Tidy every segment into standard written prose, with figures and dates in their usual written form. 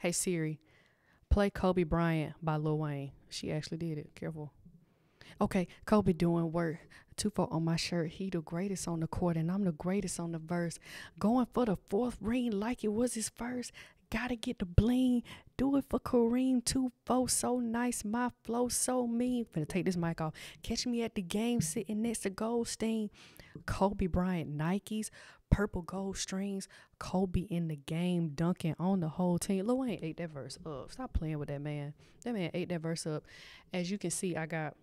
Hey Siri, play Kobe Bryant by Lil Wayne. She actually did it. Careful. Okay, Kobe doing work. 2-4 on my shirt. He the greatest on the court, and I'm the greatest on the verse. Going for the fourth ring like it was his first. Gotta get the bling. Do it for Kareem. 2-4 so nice. My flow so mean. Finna take this mic off. Catch me at the game sitting next to Goldstein. Kobe Bryant Nikes. Purple gold strings. Kobe in the game dunking on the whole team. Lil Wayne ate that verse up. Stop playing with that man. That man ate that verse up. As you can see, I got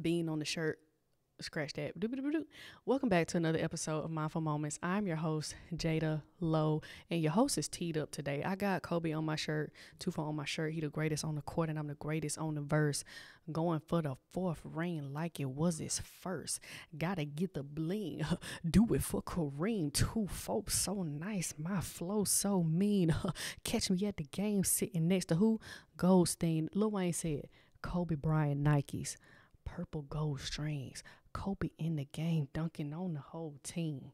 bean on the shirt. Scratch that. Welcome back to another episode of Mindfull Moments. I'm your host, Jada Lowe, and your host is teed up today. I got Kobe on my shirt, 2-4 on my shirt. He the greatest on the court, and I'm the greatest on the verse. Going for the fourth ring like it was his first. Gotta get the bling. Do it for Kareem. 2-4 so nice. My flow so mean. Catch me at the game sitting next to who? Goldstein. Lil Wayne said, Kobe Bryant Nikes. Purple gold strings. Kobe in the game dunking on the whole team.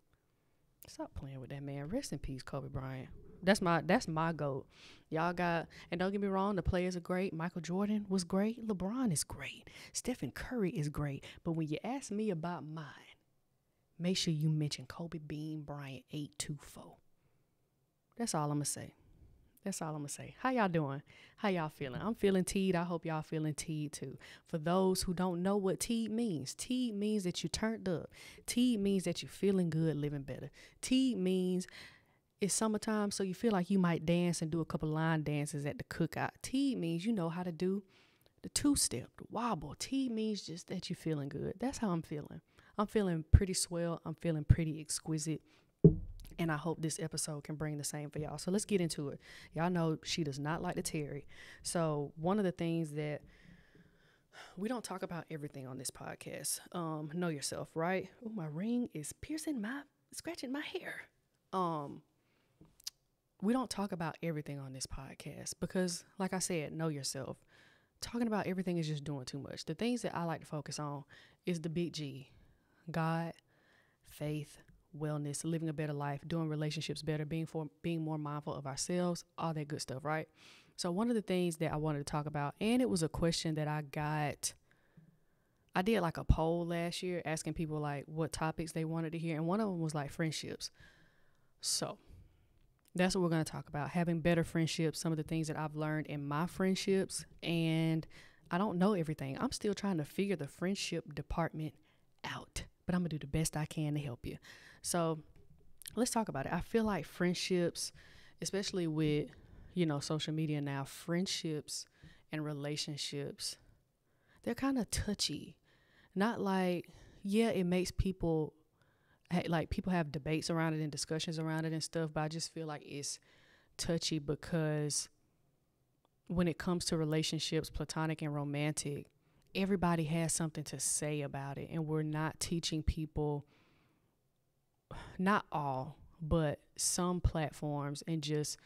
Stop playing with that man. Rest in peace, Kobe Bryant. That's my GOAT. Y'all got, and don't get me wrong, the players are great. Michael Jordan was great. LeBron is great. Stephen Curry is great. But when you ask me about mine, make sure you mention Kobe Bean Bryant 824. That's all I'm going to say. That's all I'm going to say. How y'all doing? How y'all feeling? I'm feeling teed. I hope y'all feeling teed too. For those who don't know what teed means that you turned up. Teed means that you're feeling good, living better. Teed means it's summertime, so you feel like you might dance and do a couple line dances at the cookout. Teed means you know how to do the two-step, the wobble. Teed means just that you're feeling good. That's how I'm feeling. I'm feeling pretty swell. I'm feeling pretty exquisite. And I hope this episode can bring the same for y'all. So let's get into it. Y'all know she does not like to tarry. So one of the things that we don't talk about everything on this podcast. Know yourself, right? Oh, my ring is scratching my hair. We don't talk about everything on this podcast because, like I said, know yourself. Talking about everything is just doing too much. The things that I like to focus on is the big G: God, faith, wellness, living a better life, doing relationships better, being more mindful of ourselves, all that good stuff, right? So one of the things that I wanted to talk about, and it was a question that I did like a poll last year asking people like what topics they wanted to hear, and one of them was like friendships. So that's what we're going to talk about, having better friendships, some of the things that I've learned in my friendships, and I don't know everything. I'm still trying to figure the friendship department out, but I'm going to do the best I can to help you. So let's talk about it. I feel like friendships, especially with, social media now, friendships and relationships, they're kind of touchy. Not like, yeah, it makes people, like people have debates around it and discussions around it and stuff, but I just feel like it's touchy because when it comes to relationships, platonic and romantic, everybody has something to say about it, and we're not teaching people, not all, but some platforms and just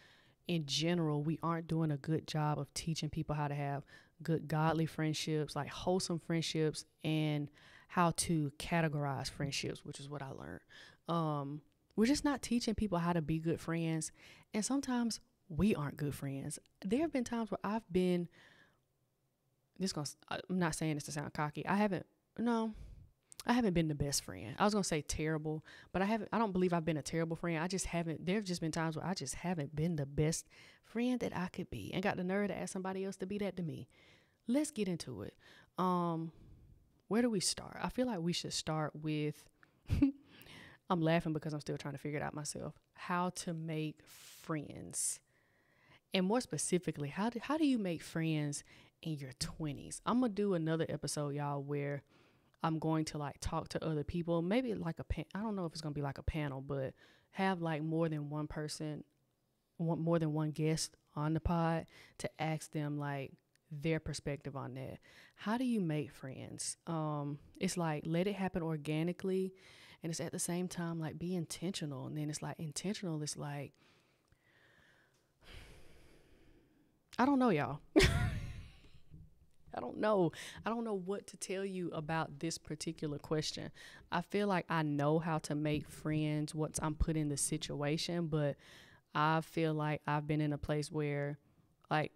in general, we aren't doing a good job of teaching people how to have good godly friendships, like wholesome friendships, and how to categorize friendships, which is what I learned. We're just not teaching people how to be good friends, and sometimes we aren't good friends. There have been times where I'm not saying this to sound cocky. I haven't been the best friend. I was going to say terrible, but I don't believe I've been a terrible friend. There have just been times where I just haven't been the best friend that I could be and got the nerve to ask somebody else to be that to me. Let's get into it. Where do we start? I feel like we should start with, I'm laughing because I'm still trying to figure it out myself, how to make friends. And more specifically, how do you make friends in your 20s? I'm going to do another episode, y'all, where I'm going to like talk to other people, maybe like I don't know if it's going to be like a panel, but have like more than one person, more than one guest on the pod to ask them like their perspective on that. How do you make friends? It's like, let it happen organically. And it's at the same time, like be intentional. And then it's like intentional. It's like, I don't know, y'all. I don't know what to tell you about this particular question. I feel like I know how to make friends once I'm put in the situation, but I feel like I've been in a place where Like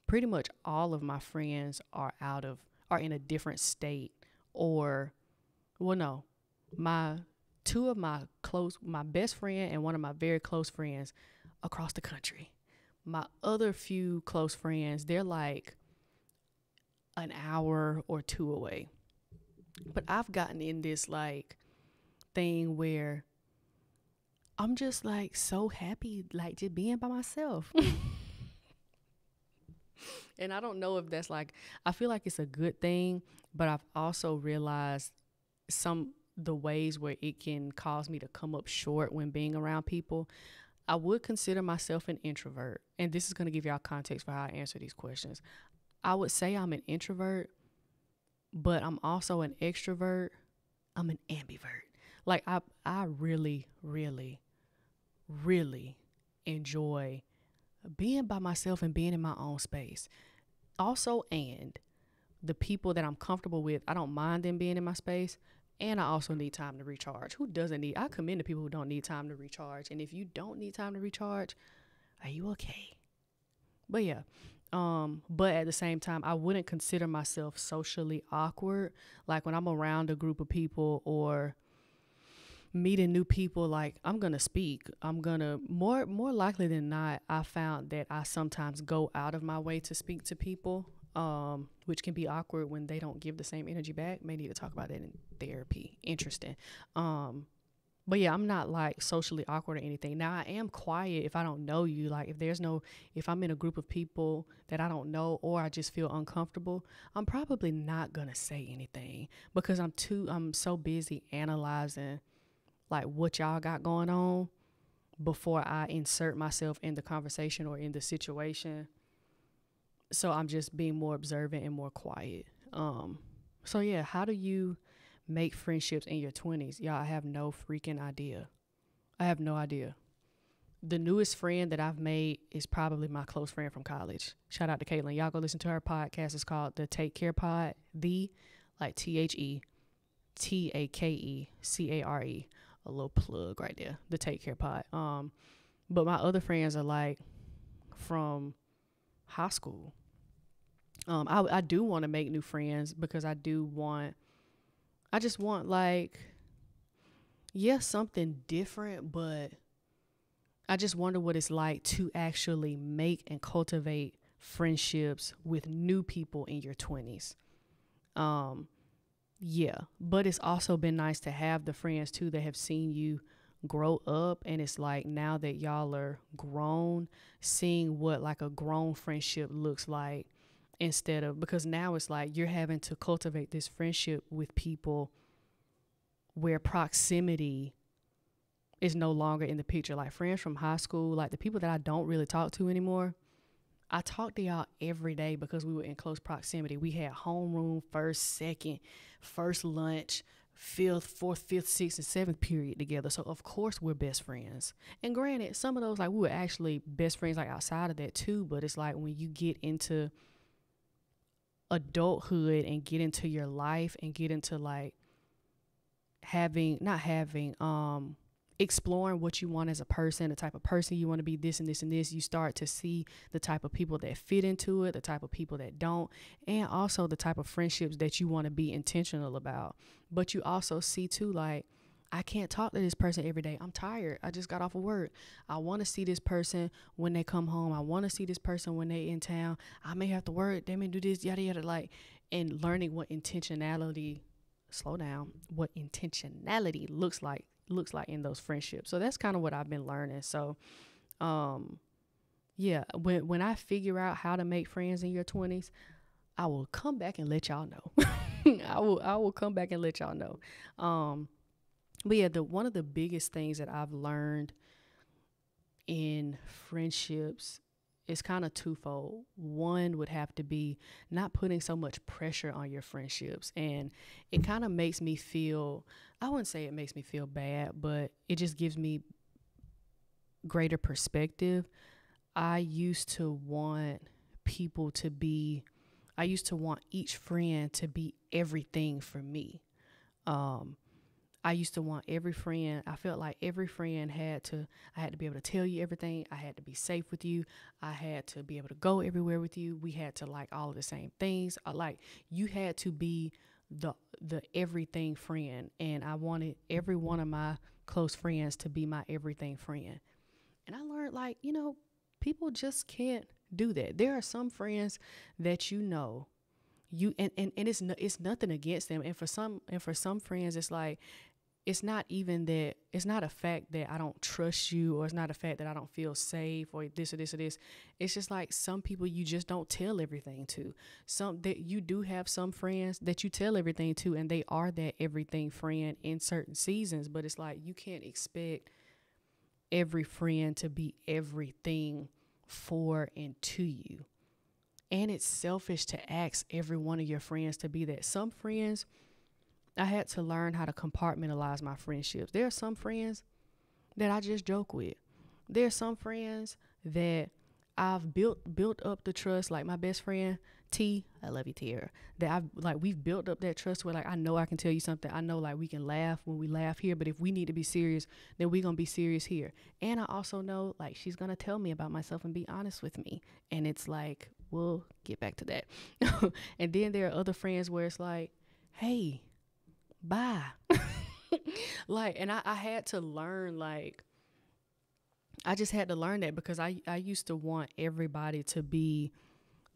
pretty much all of my friends are in a different state, or well, no, my two of my best friend and one of my very close friends across the country. My other few close friends, they're like an hour or two away. But I've gotten in this like thing where I'm just like so happy, like just being by myself. And I don't know if that's like, I feel like it's a good thing, but I've also realized the ways where it can cause me to come up short when being around people. I would consider myself an introvert, and this is going to give y'all context for how I answer these questions. I would say I'm an introvert, but I'm also an extrovert. I'm an ambivert. Like I really, really, really enjoy being by myself and being in my own space. Also, and the people that I'm comfortable with, I don't mind them being in my space. And I also need time to recharge. Who doesn't need? I commend the people who don't need time to recharge. And if you don't need time to recharge, are you okay? But yeah, but at the same time, I wouldn't consider myself socially awkward. Like when I'm around a group of people or meeting new people, like I'm gonna speak. I'm gonna more likely than not, I found that I sometimes go out of my way to speak to people, which can be awkward when they don't give the same energy back. May need to talk about that in therapy. Interesting. But yeah, I'm not like socially awkward or anything. Now I am quiet if I don't know you. Like if I'm in a group of people that I don't know or I just feel uncomfortable, I'm probably not gonna say anything because I'm so busy analyzing like what y'all got going on before I insert myself in the conversation or in the situation. So I'm just being more observant and more quiet. So yeah, how do you make friendships in your 20s? Y'all, I have no freaking idea. I have no idea. The newest friend that I've made is probably my close friend from college. Shout out to Caitlin. Y'all go listen to her podcast. It's called the Take Care Pod. Like TheTakeCare. A little plug right there. The Take Care Pod. But my other friends are like from high school. I do want to make new friends because I just want like, something different, but I just wonder what it's like to actually make and cultivate friendships with new people in your 20s. Yeah, but it's also been nice to have the friends too that have seen you grow up, and it's like now that y'all are grown, seeing what like a grown friendship looks like instead of, because now it's like you're having to cultivate this friendship with people where proximity is no longer in the picture. Like friends from high school, like the people that I don't really talk to anymore, I talk to y'all every day because we were in close proximity. We had homeroom, first, second, first lunch, fourth, fifth, sixth, and seventh period together. So of course we're best friends. And granted, some of those, like we were actually best friends like outside of that too. But it's like when you get into adulthood and get into your life and get into like exploring what you want as a person, the type of person you want to be, this and this and this, you start to see the type of people that fit into it, the type of people that don't, and also the type of friendships that you want to be intentional about. But you also see too, like, I can't talk to this person every day. I'm tired. I just got off of work. I want to see this person when they come home. I want to see this person when they in town. I may have to work. They may do this, yada, yada, like, and learning what intentionality looks like in those friendships. So that's kind of what I've been learning. So yeah, when I figure out how to make friends in your 20s, I will come back and let y'all know. I will come back and let y'all know. But yeah, one of the biggest things that I've learned in friendships is kind of twofold. One would have to be not putting so much pressure on your friendships. And it kind of makes me feel, I wouldn't say it makes me feel bad, but it just gives me greater perspective. I used to want each friend to be everything for me. I used to want every friend. I felt like every friend I had to be able to tell you everything. I had to be safe with you. I had to be able to go everywhere with you. We had to like all of the same things. Like you had to be the everything friend. And I wanted every one of my close friends to be my everything friend. And I learned like, people just can't do that. There are some friends that and it's nothing against them. And for some friends, it's like, it's not even that, it's not a fact that I don't trust you, or it's not a fact that I don't feel safe, or this or this or this. It's just like some people you just don't tell everything to. Some that you do have some friends that you tell everything to, and they are that everything friend in certain seasons. But it's like you can't expect every friend to be everything for and to you. And it's selfish to ask every one of your friends to be that. Some friends, I had to learn how to compartmentalize my friendships. There are some friends that I just joke with. There are some friends that I've built up the trust, like my best friend T. I love you, Tara. We've built up that trust where like I know I can tell you something. I know like we can laugh when we laugh here, but if we need to be serious, then we're gonna be serious here. And I also know like she's gonna tell me about myself and be honest with me. And it's like, we'll get back to that. And then there are other friends where it's like, hey, bye. Like, and I had to learn, like, I just had to learn that because I used to want everybody to be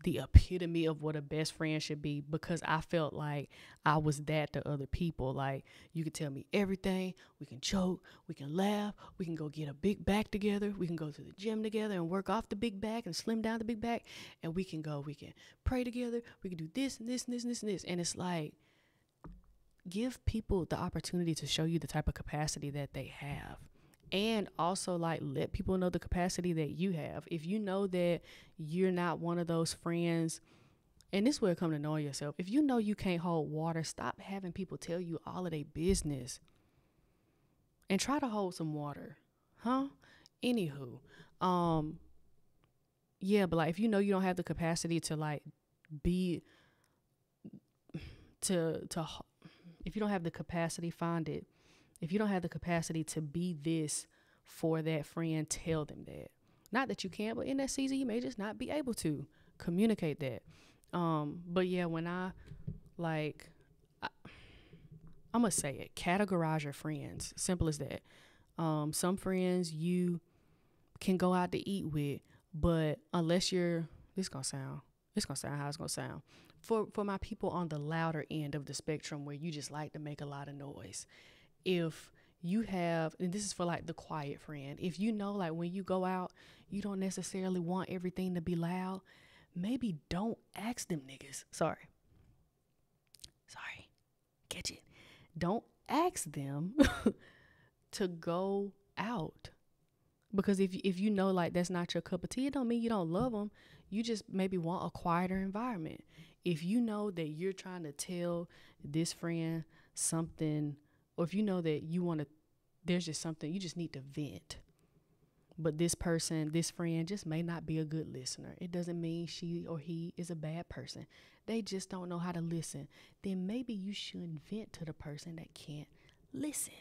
the epitome of what a best friend should be, because I felt like I was that to other people. Like, you could tell me everything. We can joke. We can laugh. We can go get a big back together. We can go to the gym together and work off the big back and slim down the big back. And we can pray together. We can do this and this and this and this and this. And it's like, give people the opportunity to show you the type of capacity that they have. And also, like, let people know the capacity that you have. If you know that you're not one of those friends, and this is where it come to know yourself. If you know you can't hold water, stop having people tell you all of their business. And try to hold some water. Huh? Anywho. Yeah, but like, if you know you don't have the capacity to like be if you don't have the capacity, find it. If you don't have the capacity to be this for that friend, tell them that. Not that you can't, but in that season, you may just not be able to communicate that. But yeah, when I'm going to say it, categorize your friends. Simple as that. Some friends you can go out to eat with, but unless this going to sound how it's going to sound. For my people on the louder end of the spectrum where you just like to make a lot of noise. If you have, and this is for like the quiet friend, if you know like when you go out, you don't necessarily want everything to be loud, maybe don't ask them niggas. Sorry. Catch it. Don't ask them to go out. Because if you know like that's not your cup of tea, it don't mean you don't love them. You just maybe want a quieter environment. If you know that you're trying to tell this friend something, or if you know that there's just something, you just need to vent. But this friend just may not be a good listener. It doesn't mean she or he is a bad person. They just don't know how to listen. Then maybe you shouldn't vent to the person that can't listen.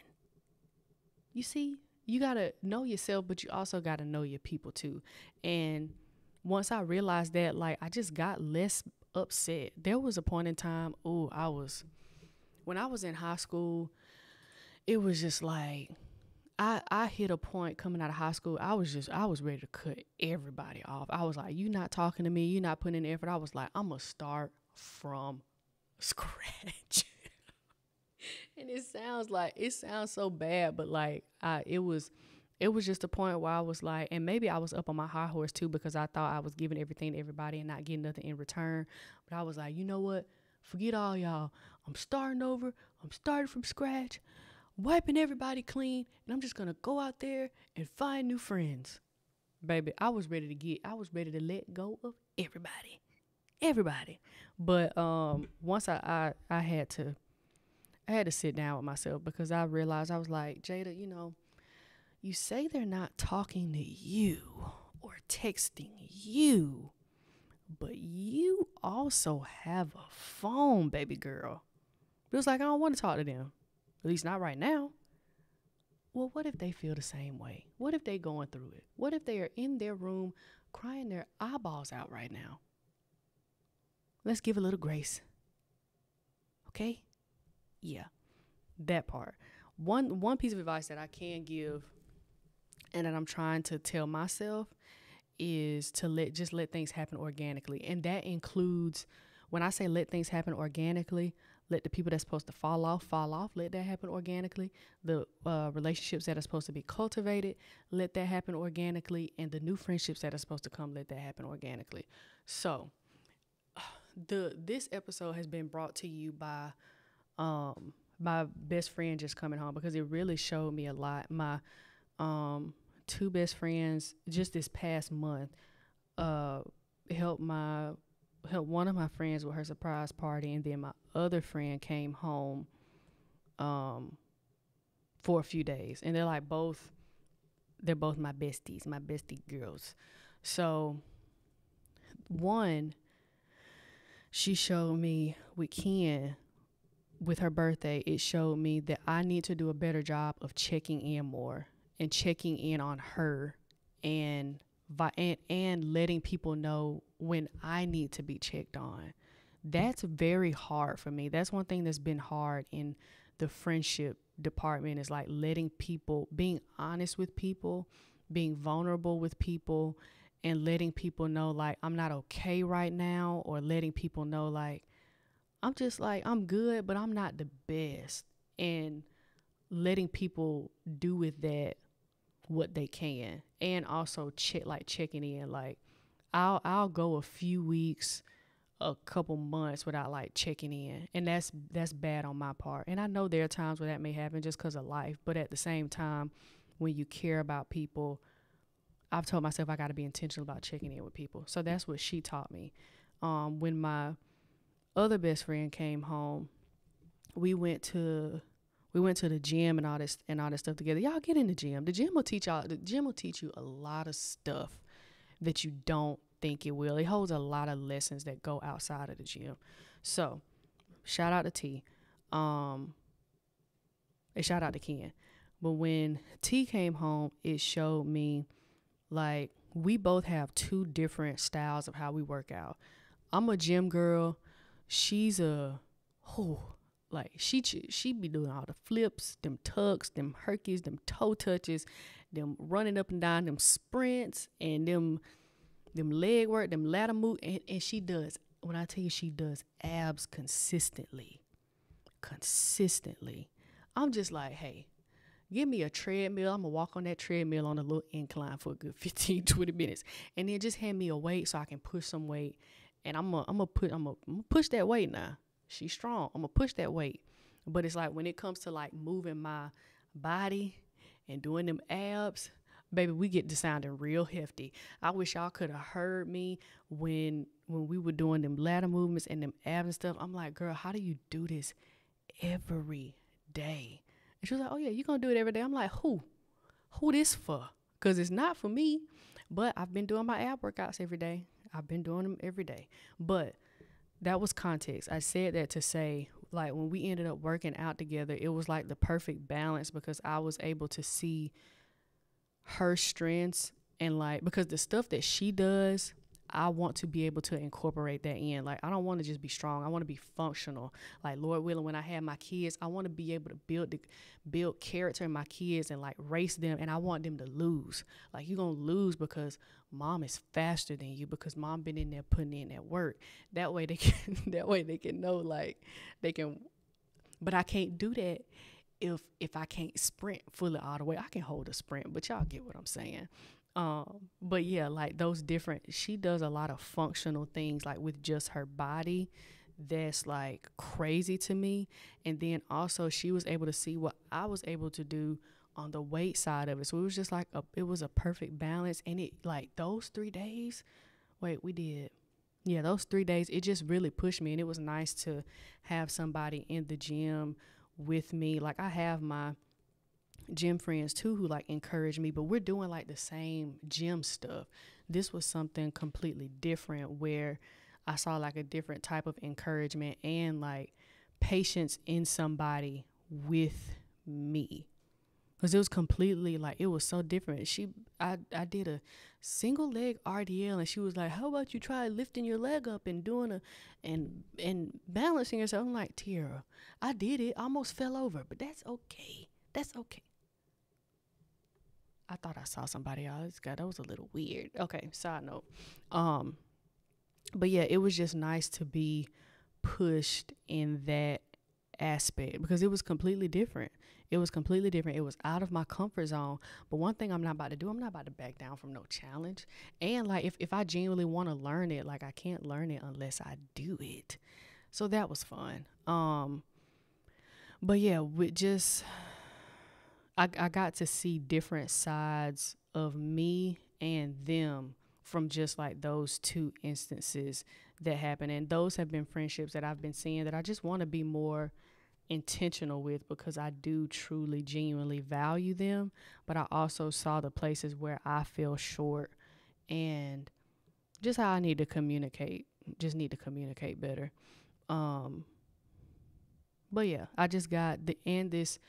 You see, you got to know yourself, but you also got to know your people too. And once I realized that, like, I just got less upset. There was a point in time, when I was in high school, it was just like, I hit a point coming out of high school. I was ready to cut everybody off. I was like, you not talking to me. You not putting in effort. I was like, I'm going to start from scratch. And it sounds so bad, but like, it was just a point where I was like, and maybe I was up on my high horse too, because I thought I was giving everything to everybody and not getting nothing in return. But I was like, you know what? Forget all y'all. I'm starting over. I'm starting from scratch, wiping everybody clean, and I'm just going to go out there and find new friends. Baby, I was ready to let go of everybody. But once I had to sit down with myself, because I realized, I was like, Jada, you say they're not talking to you or texting you, but you also have a phone, baby girl. It was like, I don't want to talk to them. At least not right now. Well, what if they feel the same way? What if they going through it? What if they are in their room crying their eyeballs out right now? Let's give a little grace. Okay? Yeah, that part. One piece of advice that I can give and that I'm trying to tell myself is to let things happen organically. And that includes, when I say let things happen organically, let the people that's supposed to fall off, let that happen organically. The relationships that are supposed to be cultivated, let that happen organically. And the new friendships that are supposed to come, let that happen organically. So this episode has been brought to you by my best friend just coming home, because it really showed me a lot. My two best friends just this past month helped one of my friends with her surprise party, and then my other friend came home for a few days, and they're both my besties, my bestie girls. So one, she showed me with Ken, with her birthday, it showed me that I need to do a better job of checking in more and checking in on her and letting people know when I need to be checked on. That's very hard for me. That's one thing that's been hard in the friendship department, is like letting people, being honest with people, being vulnerable with people, and letting people know like I'm not okay right now, or letting people know like I'm good, but I'm not the best, and letting people do with that what they can. And also checking in. Like I'll go a few weeks, a couple months without like checking in, and that's bad on my part. And I know there are times where that may happen just because of life, but at the same time, when you care about people, I've told myself I got to be intentional about checking in with people. So that's what she taught me. When my other best friend came home, we went to the gym and all this stuff together. Y'all get in the gym. The gym will teach you a lot of stuff that you don't think it will. It holds a lot of lessons that go outside of the gym. So shout out to T. And shout out to Ken. But when T came home, it showed me like we both have two different styles of how we work out. I'm a gym girl. She's she be doing all the flips, them tucks, them herkies, them toe touches, them running up and down, them sprints, and them leg work, them ladder move, and she does. When I tell you she does abs consistently, I'm just like, hey, give me a treadmill. I'm gonna walk on that treadmill on a little incline for a good 15-20 minutes, and then just hand me a weight so I can push some weight. And I'm gonna push that weight now. She's strong. I'm gonna push that weight. But it's like when it comes to like moving my body and doing them abs, baby, we get to sounding real hefty. I wish y'all could have heard me when we were doing them ladder movements and them abs and stuff. I'm like, girl, how do you do this every day? And she was like, oh yeah, you gonna do it every day. I'm like, who this for? Because it's not for me. But I've been doing my ab workouts every day. I've been doing them every day. But that was context. I said that to say, like, when we ended up working out together, it was like the perfect balance, because I was able to see her strengths, and like, because the stuff that she does, I want to be able to incorporate that in. Like, I don't want to just be strong. I want to be functional. Like, Lord willing, when I have my kids, I want to be able to build character in my kids and like race them. And I want them to lose. Like, you're going to lose because mom is faster than you, because mom been in there putting in that work. That way they can know, like, they can, but I can't do that if I can't sprint fully all the way. I can hold a sprint, but y'all get what I'm saying. But yeah, like those different, she does a lot of functional things like with just her body that's like crazy to me. And then also she was able to see what I was able to do on the weight side of it. So it was just like it was a perfect balance. And it like those 3 days, those 3 days, it just really pushed me. And it was nice to have somebody in the gym with me. Like, I have my gym friends too who like encourage me, but we're doing like the same gym stuff. This was something completely different, where I saw like a different type of encouragement and like patience in somebody with me. Because it was completely like, it was so different. I did a single leg RDL, and she was like, how about you try lifting your leg up and doing and balancing yourself? I'm like, Tiara, I did it. I almost fell over, but that's okay. That's okay. I thought I saw somebody else. God, that was a little weird. Okay, side note. But yeah, it was just nice to be pushed in that aspect because it was completely different. It was completely different. It was out of my comfort zone. But one thing I'm not about to do, I'm not about to back down from no challenge. And like, if I genuinely want to learn it, like, I can't learn it unless I do it. So that was fun. But yeah, with just, I got to see different sides of me and them from just like those two instances that happened. And those have been friendships that I've been seeing that I just want to be more intentional with, because I do truly genuinely value them. But I also saw the places where I fell short, and just how I need to communicate, just need to communicate better. But yeah, I just got the, and this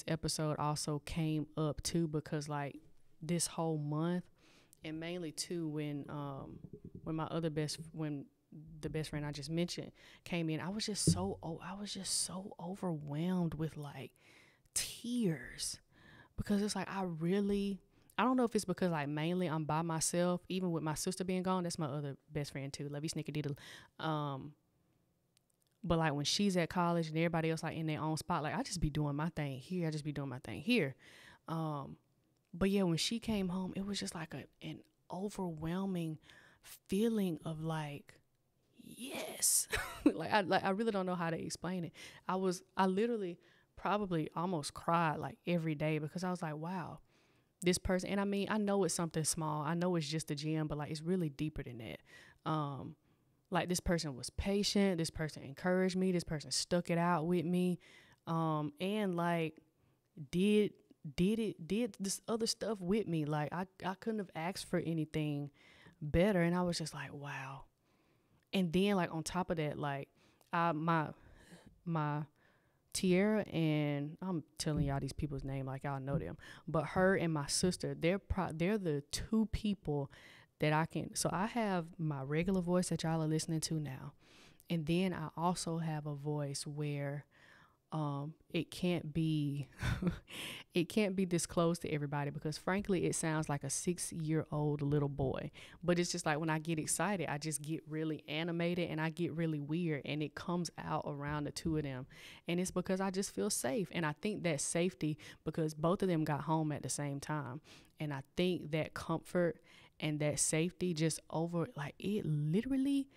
episode also came up too because like this whole month, and mainly too when my other when the best friend I just mentioned came in, I was just so overwhelmed with like tears, because it's like I don't know if it's because like mainly I'm by myself, even with my sister being gone. That's my other best friend too, Love you Snickerdoodle. But like when she's at college and everybody else like in their own spot, like I just be doing my thing here. But yeah, when she came home, it was just like an overwhelming feeling of like, yes. I really don't know how to explain it. I literally probably almost cried like every day, because I was like, wow, this person. And I mean, I know it's something small. I know it's just a gym, but like it's really deeper than that. Like this person was patient. This person encouraged me. This person stuck it out with me. And like did this other stuff with me. Like I couldn't have asked for anything better. And I was just like, wow. And then like on top of that, like my Tierra, and I'm telling y'all these people's name like y'all know them, but her and my sister, they're the two people that I can. So I have my regular voice that y'all are listening to now, and then I also have a voice where it can't be it can't be disclosed to everybody, because frankly it sounds like a 6-year-old little boy. But it's just like when I get excited, I just get really animated and I get really weird, and it comes out around the two of them. And it's because I just feel safe, and I think that safety, because both of them got home at the same time, and I think that comfort and that safety just over, like, it literally,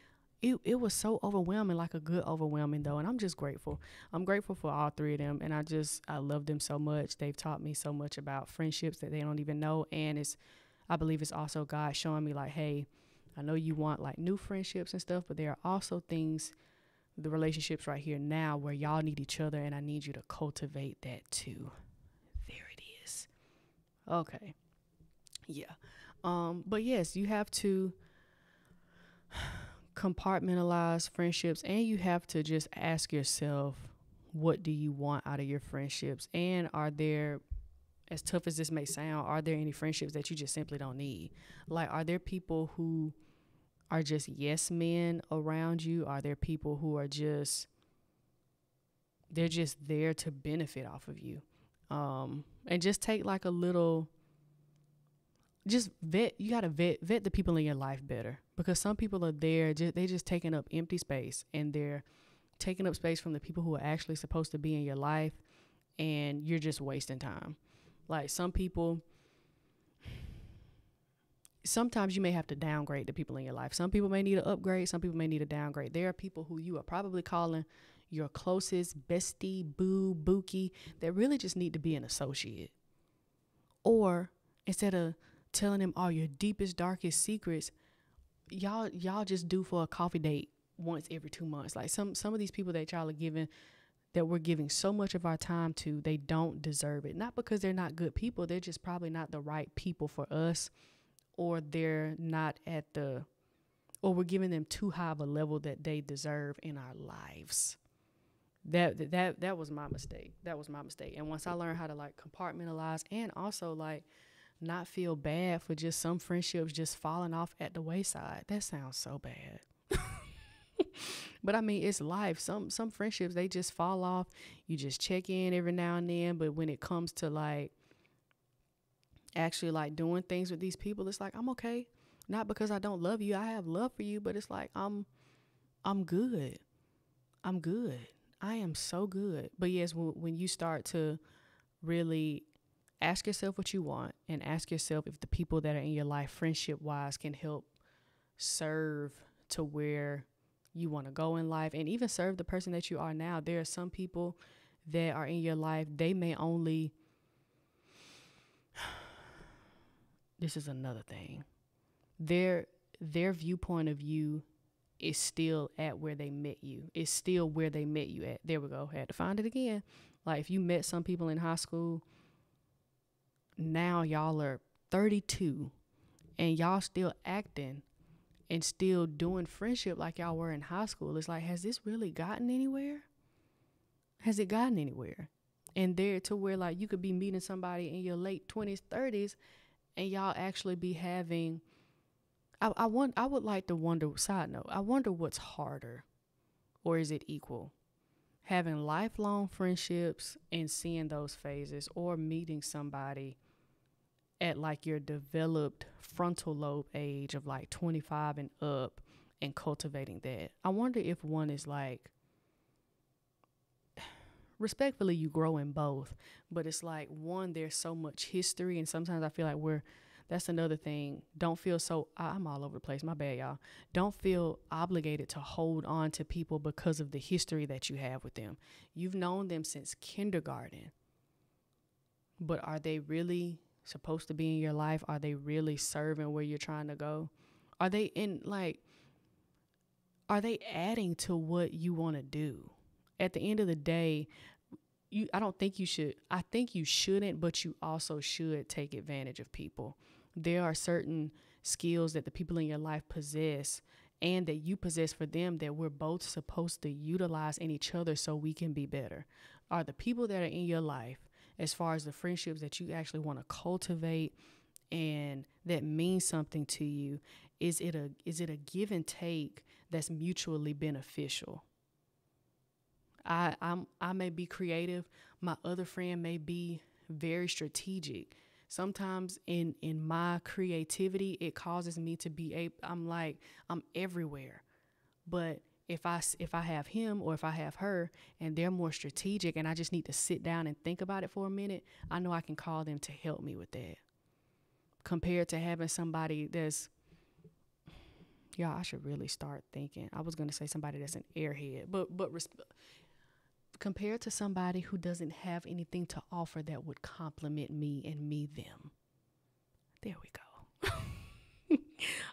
it was so overwhelming, like a good overwhelming though. And I'm just grateful. I'm grateful for all three of them. And I love them so much. They've taught me so much about friendships that they don't even know. And I believe it's also God showing me like, hey, I know you want like new friendships and stuff, but there are also things, the relationships right here now, where y'all need each other. And I need you to cultivate that too. There it is. Okay. Yeah. But yes, you have to compartmentalize friendships, and you have to just ask yourself, what do you want out of your friendships? And are there, as tough as this may sound, are there any friendships that you just simply don't need? Like, are there people who are just yes men around you? Are there people who are just, they're just there to benefit off of you? And just take like a little, just you gotta vet the people in your life better, because some people are there, they just taking up empty space, and they're taking up space from the people who are actually supposed to be in your life, and you're just wasting time. Like some people, sometimes you may have to downgrade the people in your life. Some people may need an upgrade, some people may need a downgrade. There are people who you are probably calling your closest bestie, boo, bookie, that really just need to be an associate. Or instead of telling them all your deepest, darkest secrets, y'all just do for a coffee date once every 2 months. Like some of these people that y'all are giving, that we're giving so much of our time to, they don't deserve it. Not because they're not good people, they're just probably not the right people for us, or they're not or we're giving them too high of a level that they deserve in our lives. That was my mistake. That was my mistake. And once I learned how to like compartmentalize and also like not feel bad for just some friendships just falling off at the wayside. That sounds so bad. But I mean, it's life. Some friendships, they just fall off. You just check in every now and then, but when it comes to like actually like doing things with these people, it's like I'm okay. Not because I don't love you. I have love for you, but it's like I'm good. I'm good. I am so good. But yes, when you start to really ask yourself what you want and ask yourself if the people that are in your life friendship wise can help serve to where you want to go in life and even serve the person that you are now. There are some people that are in your life. They may only, this is another thing. Their viewpoint of you is still at where they met you. It's still where they met you at. There we go. Had to find it again. Like if you met some people in high school, now y'all are 32 and y'all still acting and still doing friendship like y'all were in high school. It's like, has this really gotten anywhere? Has it gotten anywhere? And there to where like you could be meeting somebody in your late 20s, 30s, and y'all actually be having, I would like to wonder, side note, I wonder what's harder, or is it equal? Having lifelong friendships and seeing those phases, or meeting somebody at like your developed frontal lobe age of like 25 and up and cultivating that. I wonder if one is like, respectfully, you grow in both, but it's like one, there's so much history, and sometimes I feel like that's another thing. Don't feel so, I'm all over the place, my bad, y'all. Don't feel obligated to hold on to people because of the history that you have with them. You've known them since kindergarten, but are they really supposed to be in your life? Are they really serving where you're trying to go? Are they adding to what you want to do? At the end of the day, I think you shouldn't, but you also should take advantage of people. There are certain skills that the people in your life possess and that you possess for them that we're both supposed to utilize in each other so we can be better. Are the people that are in your life, as far as the friendships that you actually want to cultivate and that means something to you, is it a give and take that's mutually beneficial? I may be creative. My other friend may be very strategic. Sometimes in my creativity, it causes me to be I'm everywhere. But if I have him or if I have her and they're more strategic and I just need to sit down and think about it for a minute, I know I can call them to help me with that. Compared to having somebody that's, yeah, I should really start thinking. I was going to say somebody that's an airhead, but compared to somebody who doesn't have anything to offer that would compliment me and me them. There we go.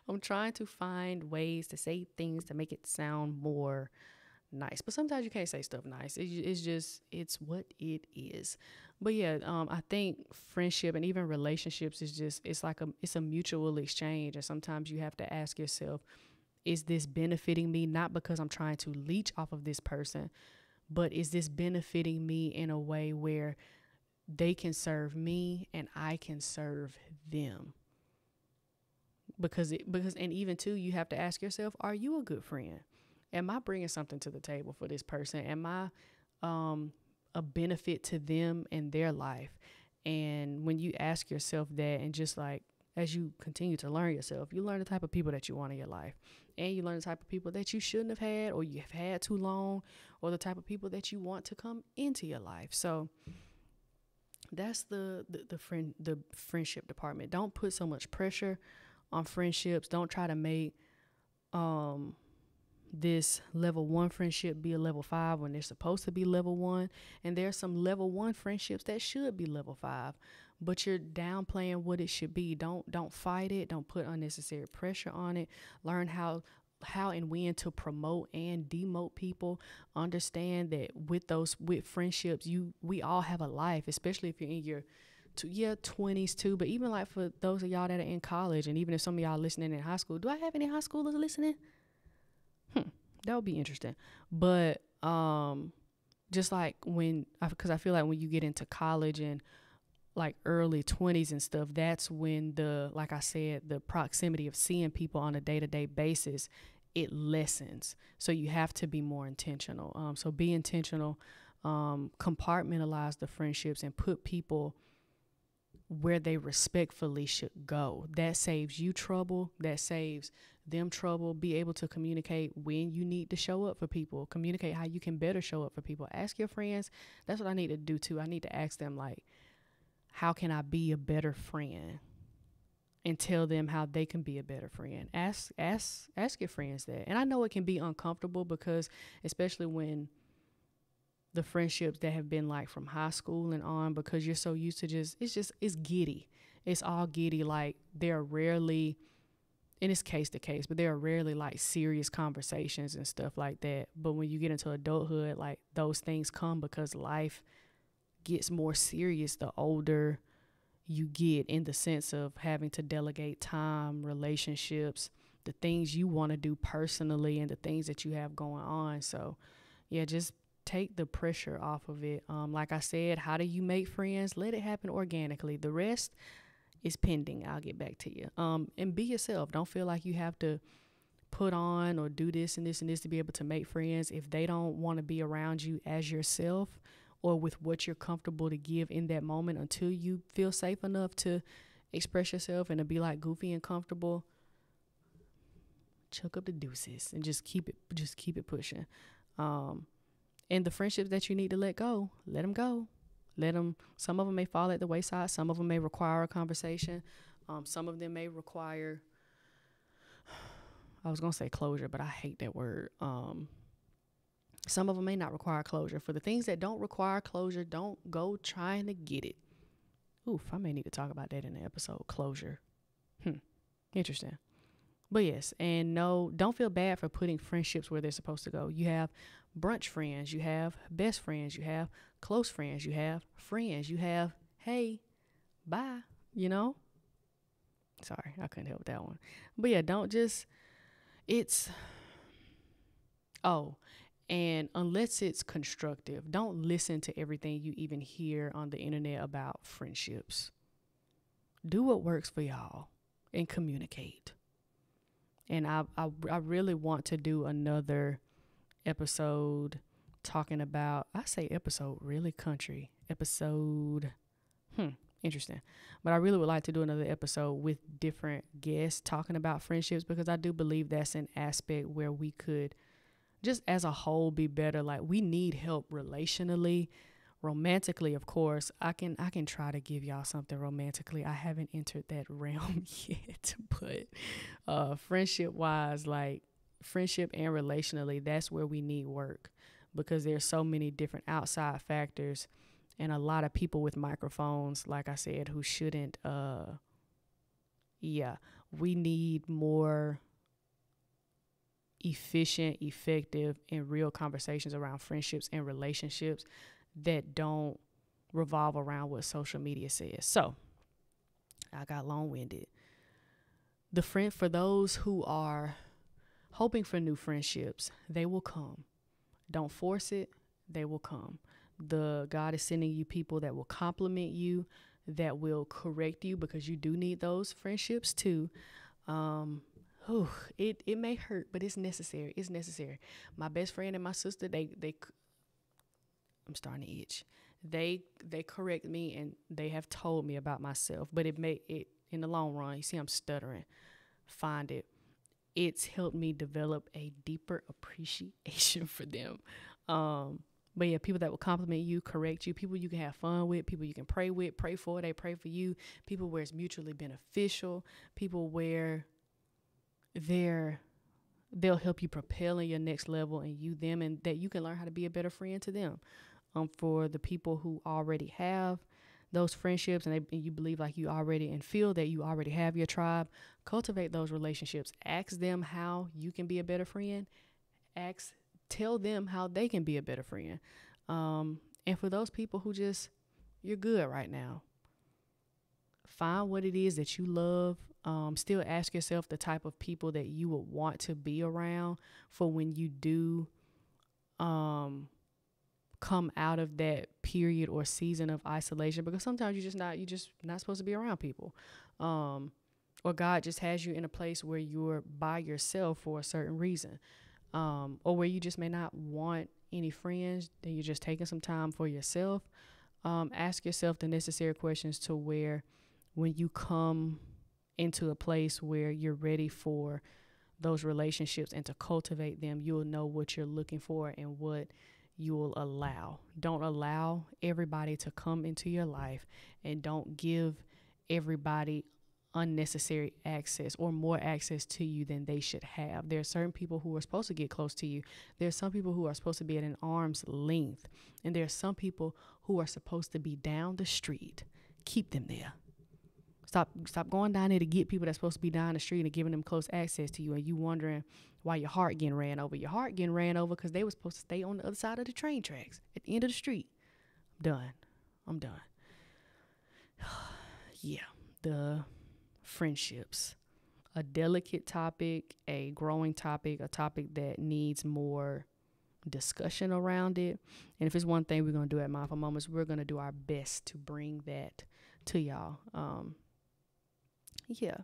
I'm trying to find ways to say things to make it sound more nice, but sometimes you can't say stuff nice. It's what it is. But yeah, I think friendship and even relationships it's a mutual exchange, and sometimes you have to ask yourself, is this benefiting me? Not because I'm trying to leech off of this person, but is this benefiting me in a way where they can serve me and I can serve them? Because and even too, you have to ask yourself, are you a good friend? Am I bringing something to the table for this person? Am I a benefit to them and their life? And when you ask yourself that, and just like as you continue to learn yourself, you learn the type of people that you want in your life, and you learn the type of people that you shouldn't have had or you have had too long, or the type of people that you want to come into your life. So that's the friendship department. Don't put so much pressure on friendships. Don't try to make this level 1 friendship be a level 5 when they're supposed to be level 1. And there's some level 1 friendships that should be level 5, but you're downplaying what it should be. Don't fight it. Don't put unnecessary pressure on it. Learn how and when to promote and demote people. Understand that with friendships, we all have a life, especially if you're in your 20s too. But even like for those of y'all that are in college, and even if some of y'all listening in high school, do I have any high schoolers listening? That would be interesting. But Just like because I feel like when you get into college and like early 20s and stuff, that's when like I said, the proximity of seeing people on a day-to-day basis, it lessens. So you have to be more intentional. So be intentional, compartmentalize the friendships and put people where they respectfully should go. That saves you trouble. That saves them trouble. Be able to communicate when you need to show up for people. Communicate how you can better show up for people. Ask your friends. That's what I need to do too. I need to ask them, like, how can I be a better friend? And tell them how they can be a better friend. Ask your friends that. And I know it can be uncomfortable because especially when the friendships that have been like from high school and on, because you're so used to it's giddy. It's all giddy. Like they're rarely, and it's case to case, but there are rarely like serious conversations and stuff like that. But when you get into adulthood, like those things come because life gets more serious the older you get, in the sense of having to delegate time, relationships, the things you want to do personally and the things that you have going on. So yeah, just take the pressure off of it. Like I said, how do you make friends? Let it happen organically. The rest is pending. I'll get back to you. And be yourself. Don't feel like you have to put on or do this and this and this to be able to make friends. If they don't want to be around you as yourself or with what you're comfortable to give in that moment until you feel safe enough to express yourself and to be like goofy and comfortable, chuck up the deuces and just keep it pushing. And the friendships that you need to let go, let them go. Some of them may fall at the wayside. Some of them may require a conversation. Some of them may require, I was going to say closure, but I hate that word. Some of them may not require closure. For the things that don't require closure, don't go trying to get it. Oof, I may need to talk about that in the episode, closure. Interesting. But yes, and no, don't feel bad for putting friendships where they're supposed to go. You have brunch friends, you have best friends, you have close friends, you have friends, you have, hey, bye, Sorry, I couldn't help that one. But yeah, and unless it's constructive, don't listen to everything you even hear on the internet about friendships. Do what works for y'all and communicate. And I really want to do another episode talking about, I say episode, really country episode. Interesting. But I really would like to do another episode with different guests talking about friendships, because I do believe that's an aspect where we could just as a whole be better. Like, we need help relationally. Romantically, of course, I can try to give y'all something romantically. I haven't entered that realm yet, but friendship wise, like friendship and relationally, that's where we need work, because there's so many different outside factors and a lot of people with microphones, like I said, who shouldn't. We need more efficient, effective, and real conversations around friendships and relationships that don't revolve around what social media says. So I got long-winded. For those who are hoping for new friendships, they will come. Don't force it. They will come. God is sending you people that will compliment you, that will correct you, because you do need those friendships too. It may hurt, but it's necessary. It's necessary. My best friend and my sister, I'm starting to itch. They correct me, and they have told me about myself, but it in the long run, you see I'm stuttering, it's helped me develop a deeper appreciation for them. But yeah, people that will compliment you, correct you, people you can have fun with, people you can pray with, pray for, they pray for you, people where it's mutually beneficial, people where they'll help you propel in your next level, and you them, and that you can learn how to be a better friend to them. For the people who already have those friendships, and you believe like you already, and feel that you already have your tribe, cultivate those relationships. Ask them how you can be a better friend. Tell them how they can be a better friend. And for those people who you're good right now, find what it is that you love. Still ask yourself the type of people that you would want to be around for when you do come out of that period or season of isolation, because sometimes you're just not supposed to be around people. Or God just has you in a place where you're by yourself for a certain reason. Or where you just may not want any friends, then you're just taking some time for yourself. Ask yourself the necessary questions to where when you come into a place where you're ready for those relationships and to cultivate them, you'll know what you're looking for and what you'll allow. Don't allow everybody to come into your life, and don't give everybody unnecessary access or more access to you than they should have. There are certain people who are supposed to get close to you. There are some people who are supposed to be at an arm's length, and there are some people who are supposed to be down the street. Keep them there. Stop going down there to get people that's supposed to be down the street and giving them close access to you, and you wondering why your heart getting ran over. Your heart getting ran over because they were supposed to stay on the other side of the train tracks at the end of the street. I'm done. Yeah, the friendships. A delicate topic, a growing topic, a topic that needs more discussion around it. And if it's one thing we're going to do at Mindfull Moments, we're going to do our best to bring that to y'all. Yeah.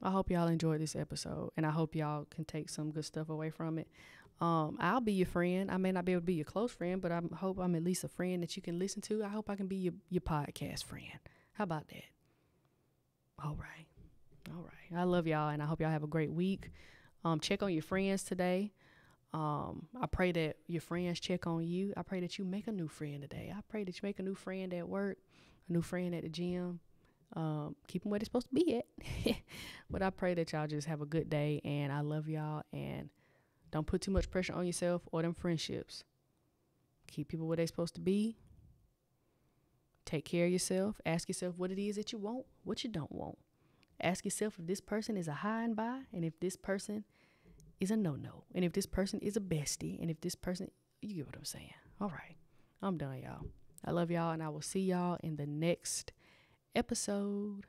I hope y'all enjoyed this episode, and I hope y'all can take some good stuff away from it. I'll be your friend. I may not be able to be your close friend, but I hope I'm at least a friend that you can listen to. I hope I can be your podcast friend. How about that? All right. I love y'all, and I hope y'all have a great week. Check on your friends today. I pray that your friends check on you. I pray that you make a new friend today. I pray that you make a new friend at work, a new friend at the gym. Keep them where they're supposed to be at. But I pray that y'all just have a good day, and I love y'all, and don't put too much pressure on yourself or them friendships. Keep people where they're supposed to be. Take care of yourself. Ask yourself what it is that you want, what you don't want. Ask yourself if this person is a high and by, and if this person is a no-no, and if this person is a bestie, and if this person, you get what I'm saying. All right. I'm done, y'all. I love y'all, and I will see y'all in the next episode.